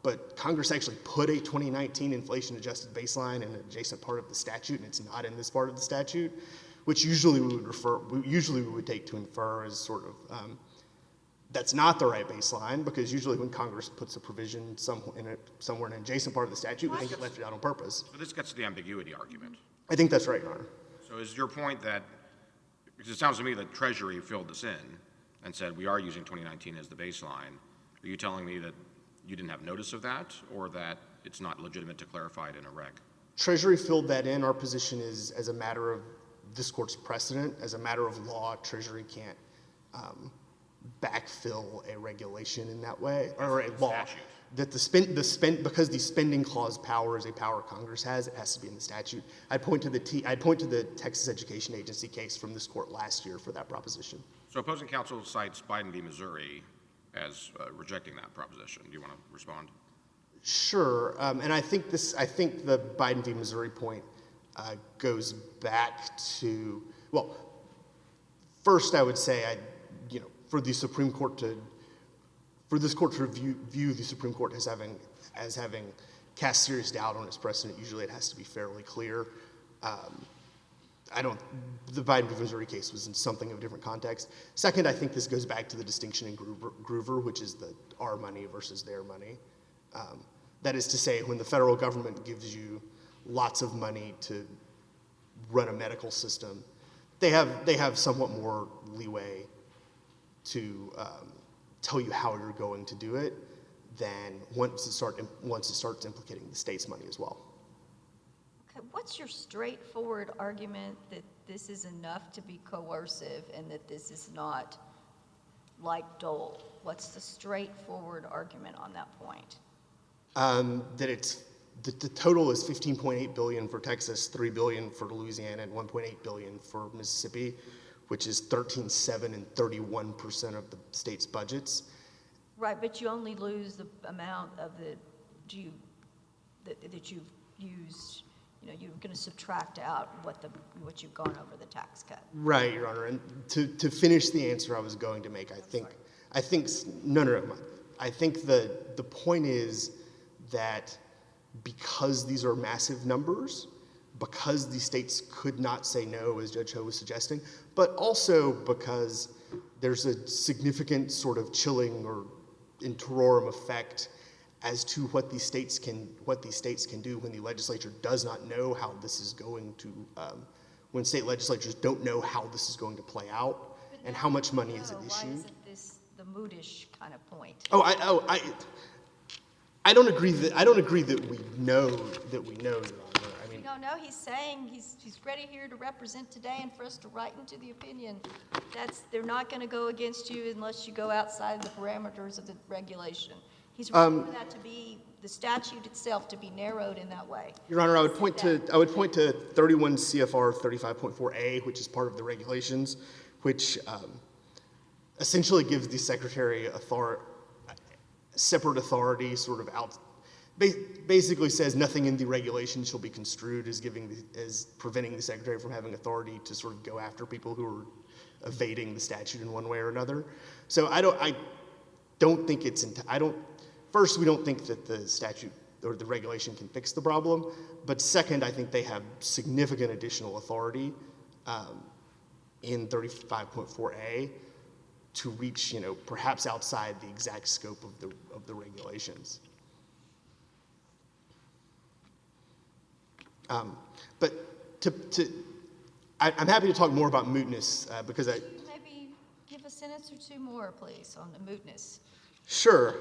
but Congress actually put a 2019 inflation-adjusted baseline in an adjacent part of the statute, and it's not in this part of the statute, which usually we would take to infer as sort of that's not the right baseline, because usually when Congress puts a provision somewhere in an adjacent part of the statute, we think it left it out on purpose. So this gets to the ambiguity argument. I think that's right, Your Honor. So is your point that, because it sounds to me that Treasury filled this in and said we are using 2019 as the baseline, are you telling me that you didn't have notice of that, or that it's not legitimate to clarify it in a reg? Treasury filled that in. Our position is, as a matter of this court's precedent, as a matter of law, Treasury can't backfill a regulation in that way, or a law. That because the spending clause power is a power Congress has, it has to be in the statute. I'd point to the Texas Education Agency case from this court last year for that proposition. So opposing counsel cites Biden v. Missouri as rejecting that proposition. Do you want to respond? Sure, and I think the Biden v. Missouri point goes back to, well, first I would say for the Supreme Court for this court to view the Supreme Court as having cast serious doubt on its precedent, usually it has to be fairly clear. The Biden v. Missouri case was in something of a different context. Second, I think this goes back to the distinction in Groover, which is the our money versus their money. That is to say, when the federal government gives you lots of money to run a medical system, they have somewhat more leeway to tell you how you're going to do it than once it starts implicating the state's money as well. Okay, what's your straightforward argument that this is enough to be coercive and that this is not like Dole? What's the straightforward argument on that point? That the total is $15.8 billion for Texas, $3 billion for Louisiana, and $1.8 billion for Mississippi, which is 13.7% and 31% of the state's budgets. Right, but you only lose the amount of that you've used. You're going to subtract out what you've gone over the tax cut. Right, Your Honor. And to finish the answer I was going to make, I think the point is that because these are massive numbers, because the states could not say no, as Judge Ho was suggesting, but also because there's a significant sort of chilling or in terrorem effect as to what these states can do when the legislature does not know how this is going to when state legislatures don't know how this is going to play out and how much money is at issue. Why isn't this the moodish kind of point? I don't agree that we know, Your Honor. I mean, No, he's saying he's ready here to represent today and for us to write into the opinion. They're not going to go against you unless you go outside the parameters of the regulation. He's ready for that to be, the statute itself to be narrowed in that way. Your Honor, I would point to 31 CFR 35.4A, which is part of the regulations, which essentially gives the Secretary separate authority, sort of basically says nothing in the regulation shall be construed as preventing the Secretary from having authority to sort of go after people who are evading the statute in one way or another. So first, we don't think that the statute or the regulation can fix the problem, but second, I think they have significant additional authority in 35.4A to reach, perhaps outside the exact scope of the regulations. But I'm happy to talk more about mootness because Maybe give a sentence or two more, please, on the mootness. Sure.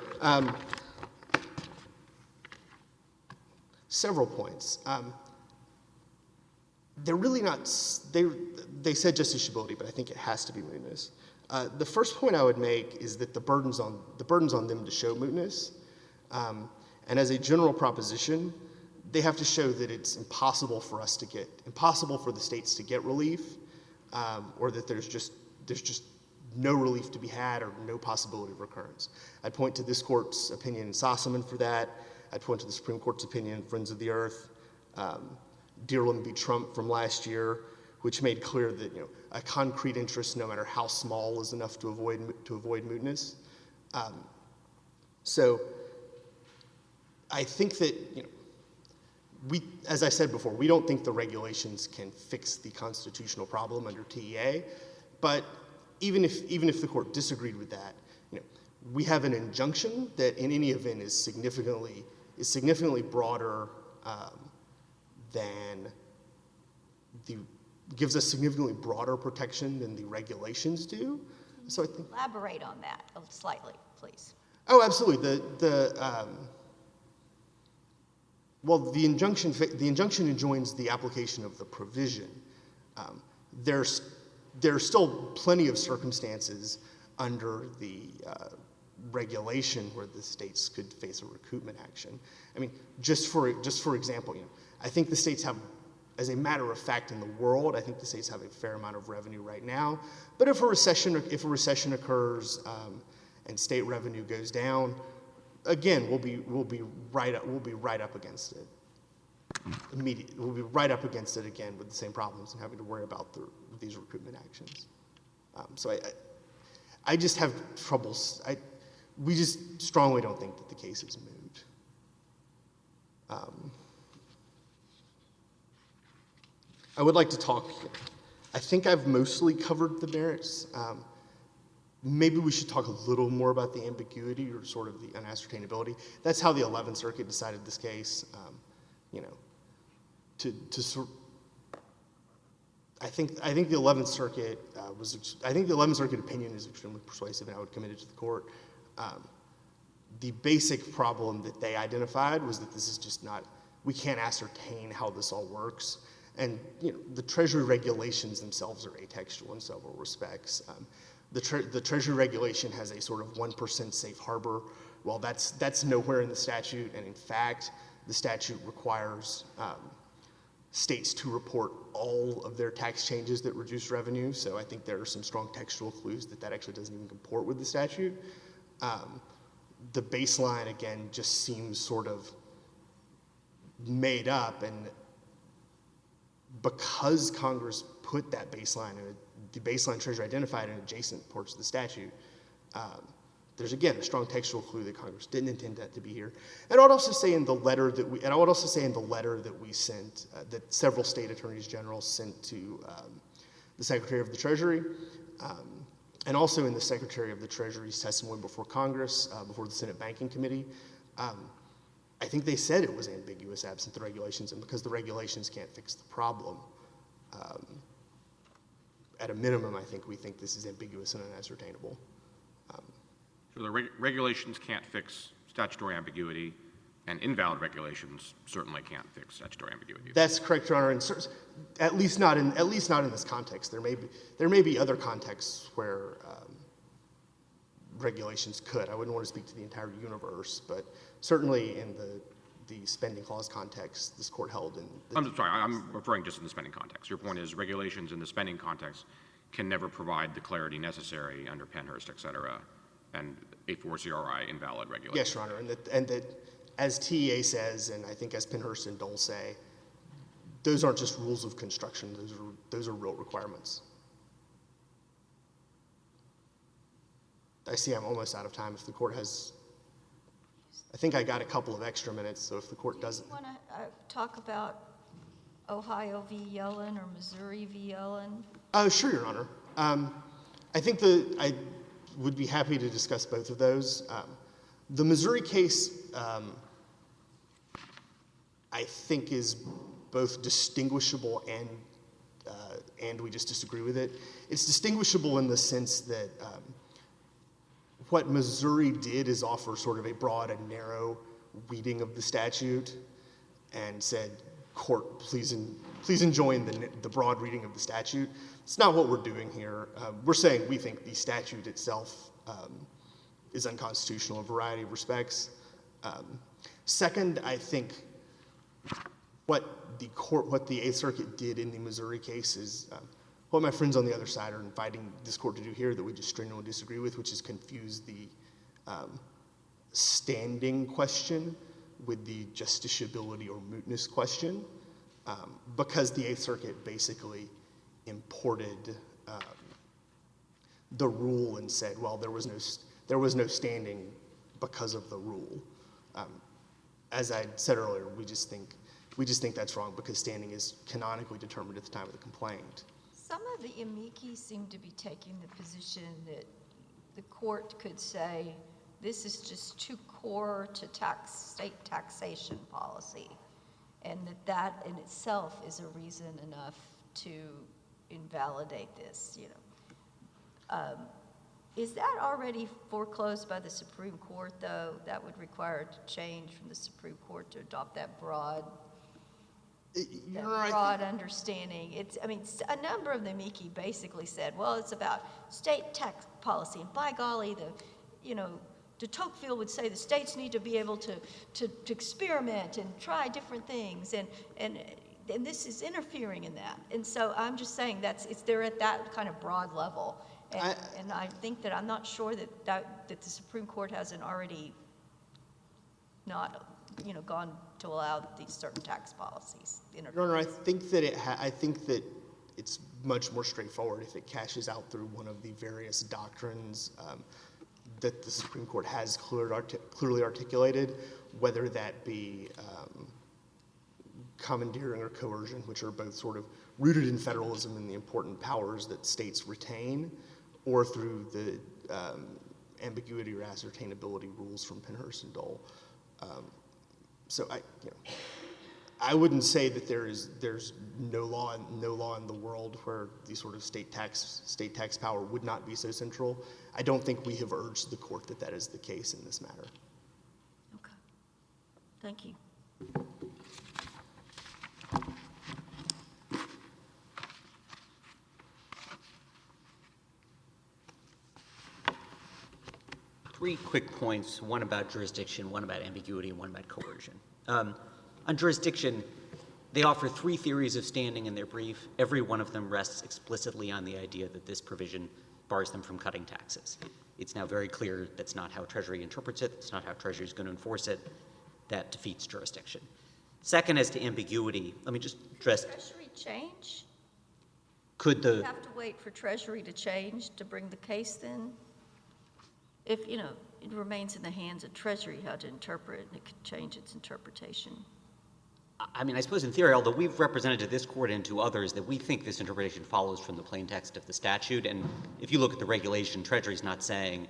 Several points. They're really not. They said justiciability, but I think it has to be mootness. The first point I would make is that the burden's on them to show mootness, and as a general proposition, they have to show that it's impossible for the states to get relief, or that there's just no relief to be had or no possibility of recurrence. I'd point to this court's opinion in Sossaman for that. I'd point to the Supreme Court's opinion in Friends of the Earth, Dearland v. Trump from last year, which made clear that a concrete interest, no matter how small, is enough to avoid mootness. So I think that as I said before, we don't think the regulations can fix the constitutional problem under TEA, but even if the court disagreed with that, we have an injunction that in any event is significantly broader gives us significantly broader protection than the regulations do. So I think. Elaborate on that slightly, please. Oh, absolutely. The injunction enjoins the application of the provision. There's still plenty of circumstances under the regulation where the states could face a recoupment action. I mean, just for example, I think the states have, as a matter of fact, in the world, I think the states have a fair amount of revenue right now. But if a recession occurs and state revenue goes down, again, we'll be right up against it. Immediately, we'll be right up against it again with the same problems and having to worry about these recoupment actions. So I just have troubles. We just strongly don't think that the case is moot. I would like to talk. I think I've mostly covered the merits. Maybe we should talk a little more about the ambiguity or sort of the unascertainability. That's how the 11th Circuit decided this case. I think the 11th Circuit opinion is extremely persuasive, and I would commit it to the court. The basic problem that they identified was that this is just not. We can't ascertain how this all works, and the Treasury regulations themselves are atextual in several respects. The Treasury regulation has a sort of 1% safe harbor. Well, that's nowhere in the statute, and in fact, the statute requires states to report all of their tax changes that reduce revenue. So I think there are some strong textual clues that actually doesn't even comport with the statute. The baseline, again, just seems sort of made up, and because Congress put that baseline, the baseline Treasury identified in adjacent parts of the statute, there's again a strong textual clue that Congress didn't intend that to be here. And I would also say in the letter that we sent, that several state attorneys general sent to the Secretary of the Treasury, and also in the Secretary of the Treasury's testimony before Congress, before the Senate Banking Committee, I think they said it was ambiguous absent the regulations, and because the regulations can't fix the problem, At a minimum, we think this is ambiguous and unascertainable. So the regulations can't fix statutory ambiguity, and invalid regulations certainly can't fix statutory ambiguity. That's correct, Your Honor, and at least not in this context. There may be other contexts where regulations could. I wouldn't want to speak to the entire universe, but certainly in the spending clause context, this court held in. I'm sorry, I'm referring just in the spending context. Your point is regulations in the spending context can never provide the clarity necessary under Pennhurst, et cetera, and 840CRI invalid regulations. Yes, Your Honor, and that as TEA says, and I think as Pennhurst and Dole say, those aren't just rules of construction, those are real requirements. I see I'm almost out of time. If the court has, I think I got a couple of extra minutes, so if the court doesn't. Do you want to talk about Ohio v. Yellen or Missouri v. Yellen? Sure, Your Honor. I think I would be happy to discuss both of those. The Missouri case, I think, is both distinguishable and we just disagree with it. It's distinguishable in the sense that what Missouri did is offer sort of a broad and narrow reading of the statute and said, court, please enjoin the broad reading of the statute. It's not what we're doing here. We're saying we think the statute itself is unconstitutional in a variety of respects. Second, I think what the Eighth Circuit did in the Missouri case is what my friends on the other side are inviting this court to do here that we just strenuously disagree with, which is confuse the standing question with the justiciability or mootness question, because the Eighth Circuit basically imported the rule and said, well, there was no standing because of the rule. As I said earlier, we just think that's wrong because standing is canonically determined at the time of the complaint. Some of the amici seem to be taking the position that the court could say this is just too core to state taxation policy, and that in itself is a reason enough to invalidate this. Is that already foreclosed by the Supreme Court, though? That would require a change from the Supreme Court to adopt that broad understanding. A number of the amici basically said, well, it's about state tax policy, and by golly, de Tocqueville would say the states need to be able to experiment and try different things, and this is interfering in that. And so I'm just saying they're at that kind of broad level, and I think that I'm not sure that the Supreme Court hasn't already not gone to allow these certain tax policies. Your Honor, I think that it's much more straightforward if it cashes out through one of the various doctrines that the Supreme Court has clearly articulated, whether that be commandeering or coercion, which are both sort of rooted in federalism and the important powers that states retain, or through the ambiguity or ascertainability rules from Pennhurst and Dole. So I wouldn't say that there's no law in the world where the sort of state tax power would not be so central. I don't think we have urged the court that is the case in this matter. Okay. Thank you. Three quick points, one about jurisdiction, one about ambiguity, and one about coercion. On jurisdiction, they offer three theories of standing in their brief. Every one of them rests explicitly on the idea that this provision bars them from cutting taxes. It's now very clear that's not how Treasury interprets it. It's not how Treasury is going to enforce it. That defeats jurisdiction. Second, as to ambiguity, let me just address. Does Treasury change? Could Do you have to wait for Treasury to change to bring the case then? If, it remains in the hands of Treasury how to interpret it, and it could change its interpretation. I suppose in theory, although we've represented to this court and to others that we think this interpretation follows from the plain text of the statute, and if you look at the regulation, Treasury's not saying,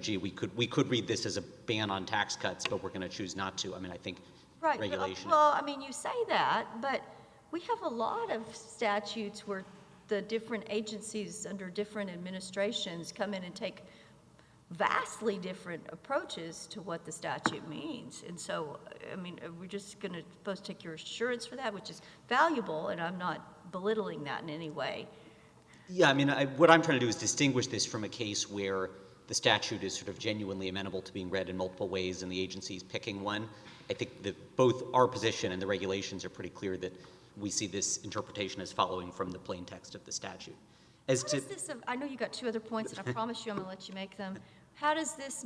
gee, we could read this as a ban on tax cuts, but we're going to choose not to. I think Right. regulation. Well, you say that, but we have a lot of statutes where the different agencies under different administrations come in and take vastly different approaches to what the statute means. And so, I mean, we're just going to supposed to take your assurance for that, which is valuable, and I'm not belittling that in any way. Yeah, I mean, what I'm trying to do is distinguish this from a case where the statute is sort of genuinely amenable to being read in multiple ways and the agency's picking one. I think that both our position and the regulations are pretty clear that we see this interpretation as following from the plain text of the statute. How does this, I know you got two other points, and I promise you I'm going to let you make them. How does this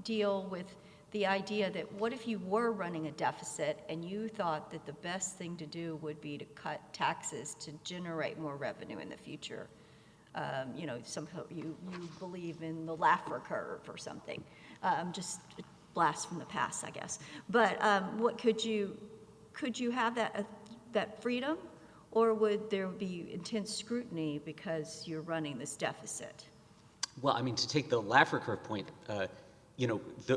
deal with the idea that what if you were running a deficit and you thought that the best thing to do would be to cut taxes to generate more revenue in the future? Somehow you believe in the Laffer curve or something. Just a blast from the past, I guess. But what could you have that freedom, or would there be intense scrutiny because you're running this deficit? Well, I mean, to take the Laffer curve point,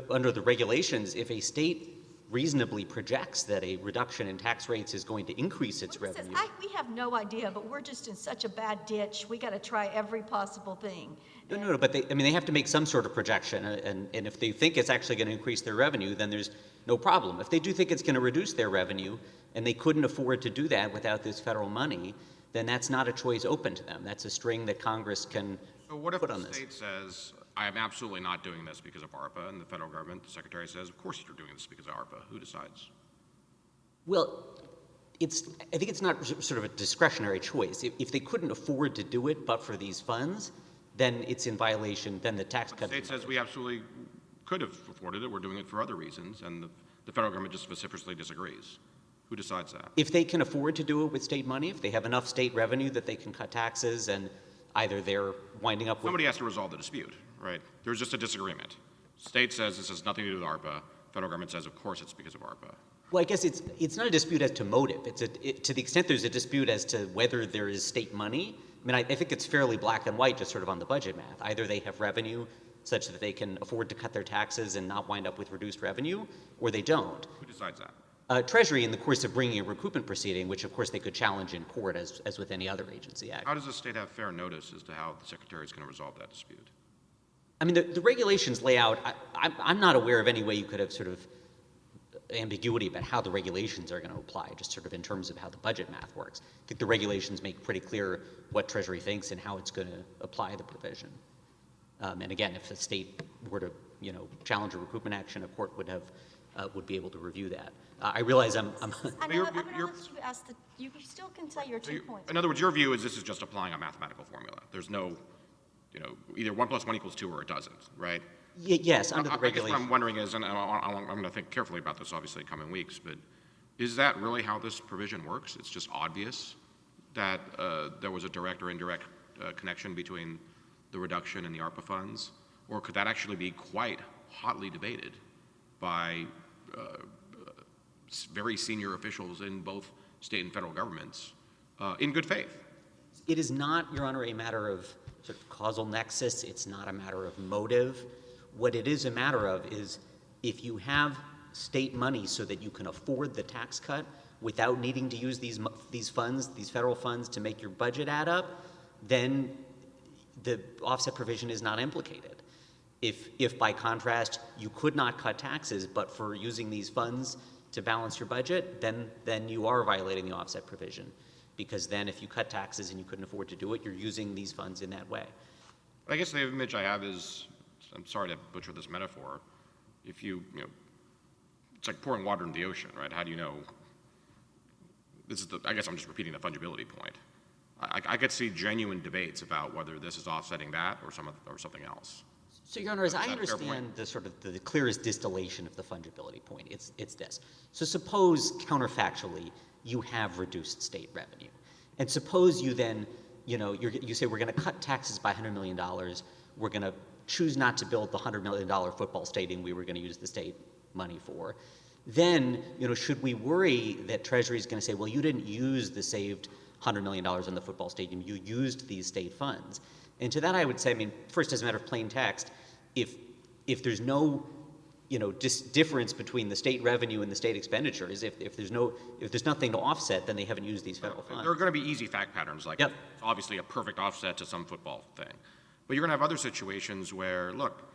under the regulations, if a state reasonably projects that a reduction in tax rates is going to increase its revenue. We have no idea, but we're just in such a bad ditch. We got to try every possible thing. No, but they have to make some sort of projection, and if they think it's actually going to increase their revenue, then there's no problem. If they do think it's going to reduce their revenue, and they couldn't afford to do that without this federal money, then that's not a choice open to them. That's a string that Congress can So what if put the on this. state says, I am absolutely not doing this because of ARPA, and the federal government, the secretary says, of course you're doing this because of ARPA. Who decides? Well, I think it's not sort of a discretionary choice. If they couldn't afford to do it but for these funds, then it's in violation, then the tax cut. The state says we absolutely could have afforded it. We're doing it for other reasons, and the federal government just vociferously disagrees. Who decides that? If they can afford to do it with state money, if they have enough state revenue that they can cut taxes, and either they're winding up with... Somebody has to resolve the dispute, right? There's just a disagreement. State says this has nothing to do with ARPA. Federal government says, of course, it's because of ARPA. Well, I guess it's not a dispute as to motive. To the extent there's a dispute as to whether there is state money, I mean, I think it's fairly black and white just sort of on the budget math. Either they have revenue such that they can afford to cut their taxes and not wind up with reduced revenue, or they don't. Who decides that? Treasury, in the course of bringing a recoupment proceeding, which of course they could challenge in court as with any other agency act. How does the state have fair notice as to how the secretary is going to resolve that dispute? I mean, the regulations lay out, I'm not aware of any way you could have sort of ambiguity about how the regulations are going to apply, just sort of in terms of how the budget math works. I think the regulations make pretty clear what Treasury thinks and how it's going to apply the provision. And again, if the state were to, challenge a recoupment action, a court would be able to review that. I realize I'm I know, I'm going to let you ask you still can say your 2 points. In other words, your view is this is just applying a mathematical formula. There's no, either 1 + 1 = 2 or it doesn't, right? Yes, under the I guess regulations. what I'm wondering is, and I'm going to think carefully about this, obviously, in coming weeks, but is that really how this provision works? It's just obvious that there was a direct or indirect connection between the reduction in the ARPA funds? Or could that actually be quite hotly debated by very senior officials in both state and federal governments in good faith? It is not, Your Honor, a matter of sort of causal nexus. It's not a matter of motive. What it is a matter of is if you have state money so that you can afford the tax cut without needing to use these funds, these federal funds, to make your budget add up, then the offset provision is not implicated. If by contrast you could not cut taxes but for using these funds to balance your budget, then you are violating the offset provision, because then if you cut taxes and you couldn't afford to do it, you're using these funds in that way. I guess the image I have is, I'm sorry to butcher this metaphor, if it's like pouring water in the ocean, right? How do you know? I guess I'm just repeating the fungibility point. I could see genuine debates about whether this is offsetting that or something else. So, Your Honor, as I that a fair understand the clearest distillation of the fungibility point, it's this. So suppose, counterfactually, you have reduced state revenue. And suppose you then, you say we're going to cut taxes by $100 million. We're going to choose not to build the $100 million football stadium we were going to use the state money for. Then, should we worry that Treasury is going to say, well, you didn't use the saved $100 million on the football stadium, you used these state funds? And to that I would say, first, as a matter of plain text, if there's no difference between the state revenue and the state expenditure is if there's nothing to offset, then they haven't used these federal funds. There are going to be easy fact patterns, like Yep. obviously a perfect offset to some football thing. But you're going to have other situations where, look,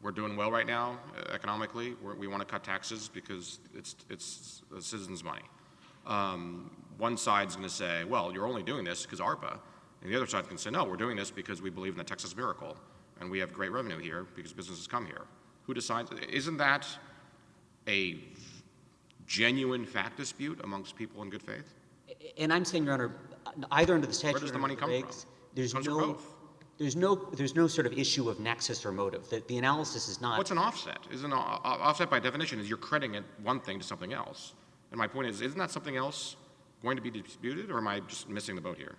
we're doing well right now economically. We want to cut taxes because it's the citizens' money. One side's going to say, well, you're only doing this because ARPA. And the other side's going to say, no, we're doing this because we believe in the Texas miracle. And we have great revenue here because businesses come here. Who decides? Isn't that a genuine fact dispute amongst people in good faith? And I'm saying, Your Honor, either under the statute Where does the money come from? there's Comes from no both. there's no sort of issue of nexus or motive. The analysis is not. What's an offset? Isn't an offset by definition is you're crediting one thing to something else. And my point is, isn't that something else going to be disputed, or am I just missing the boat here?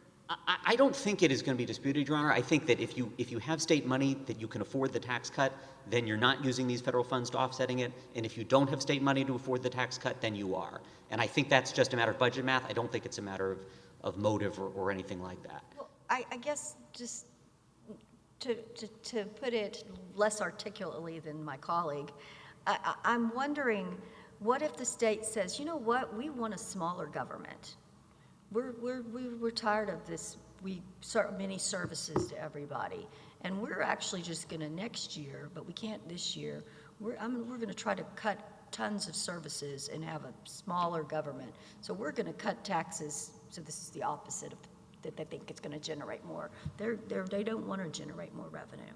I don't think it is going to be disputed, Your Honor. I think that if you have state money that you can afford the tax cut, then you're not using these federal funds to offsetting it. And if you don't have state money to afford the tax cut, then you are. And I think that's just a matter of budget math. I don't think it's a matter of motive or anything like that. Well, I guess just to put it less articulately than my colleague, I'm wondering, what if the state says, you know what, we want a smaller government. We're tired of this. We serve many services to everybody, and we're actually just going to next year, but we can't this year. We're going to try to cut tons of services and have a smaller government. So we're going to cut taxes. So this is the opposite of that. They think it's going to generate more. They don't want to generate more revenue.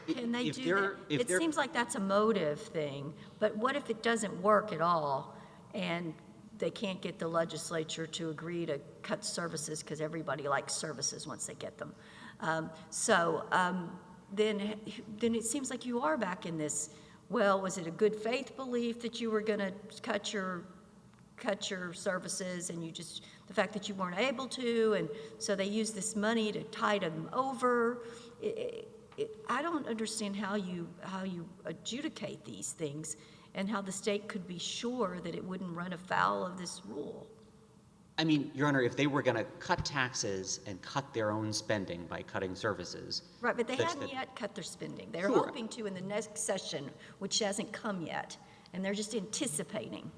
Can they do that? It seems like that's a motive thing, but what if it doesn't work at all, and they can't get the legislature to agree to cut services because everybody likes services once they get them. Then it seems like you are back in this, well, was it a good faith belief that you were going to cut your services, and the fact that you weren't able to, and so they use this money to tide them over. I don't understand how you adjudicate these things, and how the state could be sure that it wouldn't run afoul of this rule. I mean, Your Honor, if they were going to cut taxes and cut their own spending by cutting services. Right, but they haven't yet cut their spending. They're hoping to in the next session, which hasn't come yet, and they're just anticipating.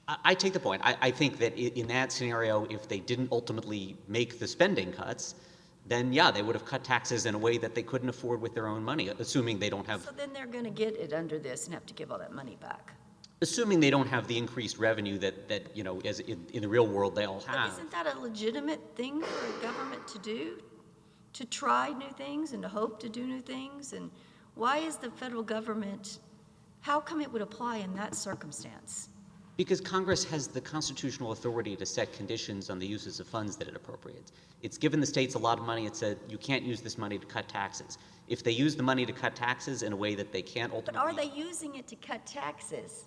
I take the point. I think that in that scenario, if they didn't ultimately make the spending cuts, then yeah, they would have cut taxes in a way that they couldn't afford with their own money, assuming they don't have. So then they're going to get it under this and have to give all that money back. Assuming they don't have the increased revenue that as in the real world they all have. But isn't that a legitimate thing for a government to do? To try new things and to hope to do new things? And why is the federal government, how come it would apply in that circumstance? Because Congress has the constitutional authority to set conditions on the uses of funds that it appropriates. It's given the states a lot of money. It said you can't use this money to cut taxes. If they use the money to cut taxes in a way that they can't ultimately. But are they using it to cut taxes?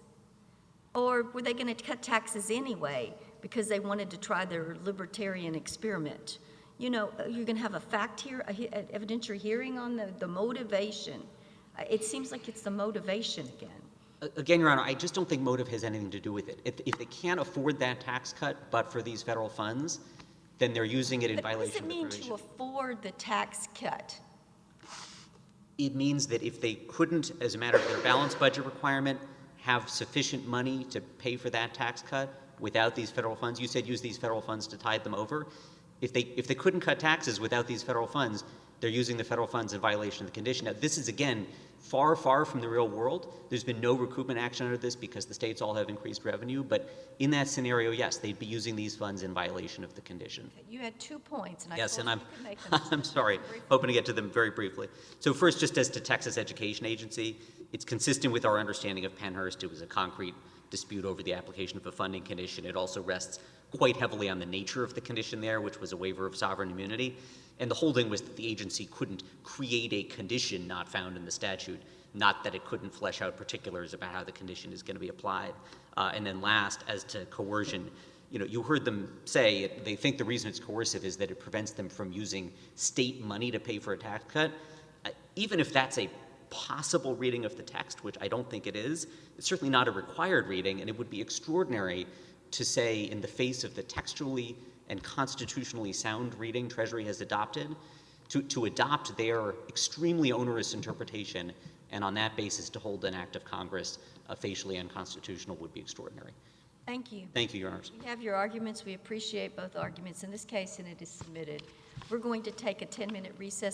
Or were they going to cut taxes anyway because they wanted to try their libertarian experiment? You're going to have an evidentiary hearing on the motivation. It seems like it's the motivation again. Again, Your Honor, I just don't think motive has anything to do with it. If they can't afford that tax cut but for these federal funds, then they're using it in violation of the provision. What does it mean to afford the tax cut? It means that if they couldn't, as a matter of their balanced budget requirement, have sufficient money to pay for that tax cut without these federal funds, you said use these federal funds to tide them over. If they couldn't cut taxes without these federal funds, they're using the federal funds in violation of the condition. Now, this is, again, far, far from the real world. There's been no recoupment action under this because the states all have increased revenue. But in that scenario, yes, they'd be using these funds in violation of the condition. Okay, you had 2 points, and I yes, told and you could make them. I'm sorry, hoping to get to them very briefly. So first, just as to Texas Education Agency, it's consistent with our understanding of Pennhurst. It was a concrete dispute over the application of a funding condition. It also rests quite heavily on the nature of the condition there, which was a waiver of sovereign immunity. And the holding was that the agency couldn't create a condition not found in the statute, not that it couldn't flesh out particulars about how the condition is going to be applied. And then last, as to coercion, you heard them say they think the reason it's coercive is that it prevents them from using state money to pay for a tax cut. Even if that's a possible reading of the text, which I don't think it is, it's certainly not a required reading, and it would be extraordinary to say in the face of the textually and constitutionally sound reading Treasury has adopted, to adopt their extremely onerous interpretation And on that basis, to hold an act of Congress facially unconstitutional would be extraordinary. Thank you. Thank you, Your Honors. We have your arguments. We appreciate both arguments in this case, and it is submitted. We're going to take a 10-minute recess